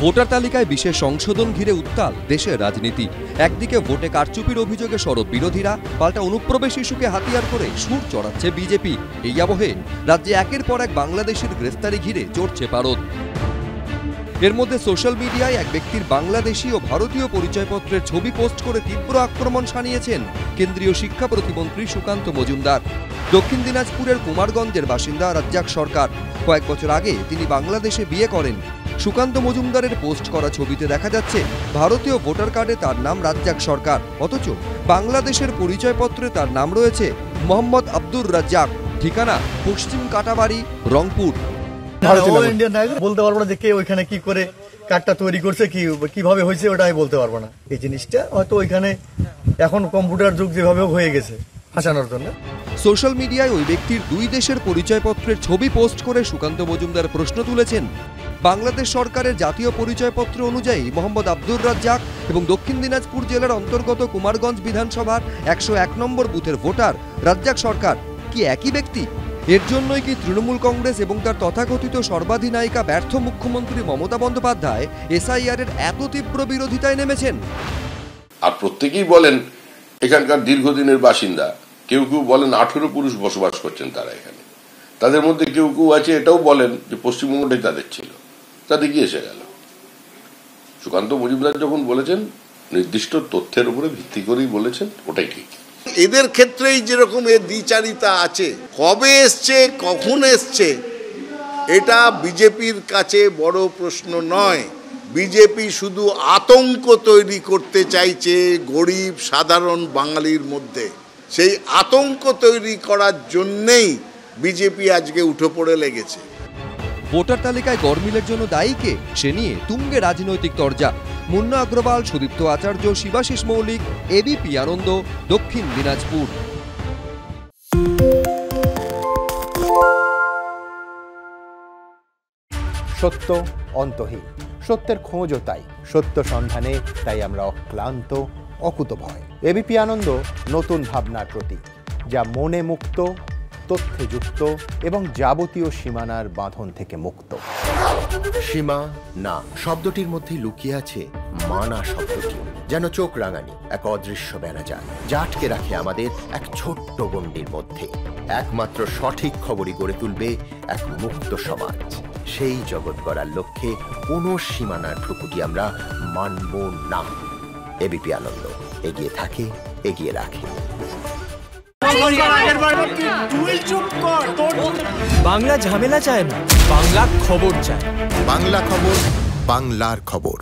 Voter তালিকায় বিশেষ সংশোধন ঘিরে উত্তাল দেশের রাজনীতি। একদিকে ভোটে কারচুপির অভিযোগে সরব বিরোধীরা, পাল্টা অনুপ্রবেশ ইস্যুকে হাতিয়ার করে সুর চড়াচ্ছে বিজেপি। এই আবহে রাজ্যে একের পর এক বাংলাদেশের গ্রেফতারি ঘিরে চড়ছে পারদ। এর মধ্যে সোশ্যাল মিডিয়ায় এক ব্যক্তির বাংলাদেশি ও ভারতীয় পরিচয়পত্রের ছবি পোস্ট করে তীব্র আক্রমণ শানিয়েছেন কেন্দ্রীয় শিক্ষা প্রতিমন্ত্রী সুকান্ত মজুমদার। দক্ষিণ দিনাজপুরের কুমারগঞ্জের বাসিন্দা রাজ্জাক সরকার। কয়েক বছর আগে তিনি বাংলাদেশে বিয়ে করেন। সুকান্ত মজুমদারের পোস্ট করা ছবিতে দেখা যাচ্ছে ভারতীয় ভোটার কার্ডে তার নাম রাজ্জাক সরকার, অথচ বাংলাদেশের পরিচয়পত্রে তার নাম রয়েছে মোহাম্মদ আব্দুর রাজ্জাক। ঠিকানা পশ্চিম কাটাবাড়ি, রংপুর। বলতে পারবো না যে কে ওইখানে কি করে কার্ডটা তৈরি করছে, কিভাবে হয়েছে ওটা আমি বলতে পারবো না। এই জিনিসটা হয়তো ওইখানে এখন কম্পিউটার যুগ যেভাবে হয়ে গেছে হাসানোর জন্য। সোশ্যাল মিডিয়ায় ওই ব্যক্তির দুই দেশের পরিচয়পত্রের ছবি পোস্ট করে সুকান্ত মজুমদার প্রশ্ন তুলেছেন, বাংলাদেশ সরকারের জাতীয় পরিচয়পত্র অনুযায়ী মোহাম্মদ আব্দুর রাজ্জাক এবং দক্ষিণ দিনাজপুর জেলার অন্তর্গত কুমারগঞ্জ বিধানসভার 101 নম্বর বুথের ভোটার রাজ্জাক সরকার কি একই ব্যক্তি? এর জন্যই কি তৃণমূল কংগ্রেস এবং তার তথাকথিত সর্বাধিনায়িকা ব্যর্থ মুখ্যমন্ত্রী মমতা বন্দ্যোপাধ্যায় এসআইআর এর এত তীব্র বিরোধিতায় নেমেছেন? আর প্রত্যেকেই বলেন এখানকার দীর্ঘদিনের বাসিন্দা, কেউ কেউ বলেন 18 পুরুষ বসবাস করছেন তারা এখানে। তাদের মধ্যে কেউ কেউ আছে এটাও বলেন যে পশ্চিমবঙ্গটাই তাদের ছিল, তাদের কি এসে গেল? সুকান্ত মজুমদার যখন বলেছেন নির্দিষ্ট তথ্যের উপরে ভিত্তি করেই বলেছেন, ওটাই ঠিক। এদের ক্ষেত্রেই যেরকম এর দ্বিচারিতা আছে, কবে এসছে কখন এসছে এটা বিজেপির কাছে বড় প্রশ্ন নয়। বিজেপি শুধু আতঙ্ক তৈরি করতে চাইছে গরিব সাধারণ বাঙালির মধ্যে। সেই আতঙ্ক তৈরি করার জন্যেই বিজেপি আজকে উঠে পড়ে লেগেছে। ভোটার তালিকায় গরমিলের জন্য দায়ী কে, সে নিয়ে তুঙ্গে রাজনৈতিক তরজা। মুন্না আগ্রওয়াল, সুদীপ্ত আচার্য, শিবাশিস মৌলিক, এবিপি আনন্দ, দক্ষিণ দিনাজপুর। সত্য অন্তহীন, সত্যের খোঁজও তাই, সত্য সন্ধানে তাই আমরা অক্লান্ত, অকুতভয়। এবিপি আনন্দ নতুন ভাবনার প্রতীক, যা মনে মুক্ত, তথ্যে যুক্ত এবং যাবতীয় সীমানার বাঁধন থেকে মুক্ত। সীমা না শব্দটির মধ্যে লুকিয়ে আছে মানা শব্দটি, যেন চোখ রাঙানি এক অদৃশ্য বেড়াজাল, যা আটকে রাখে আমাদের এক ছোট্ট গণ্ডির মধ্যে। একমাত্র সঠিক খবরই গড়ে তুলবে এক মুক্ত সমাজ। সেই জগৎ গড়ার লক্ষ্যে কোনো সীমানার ঠুকুটি আমরা মানব না। এবিপি আনন্দ এগিয়ে থাকে, এগিয়ে রাখে। বাংলা ঝামেলা চায় না, বাংলা খবর চায়। বাংলা খবর, বাংলার খবর।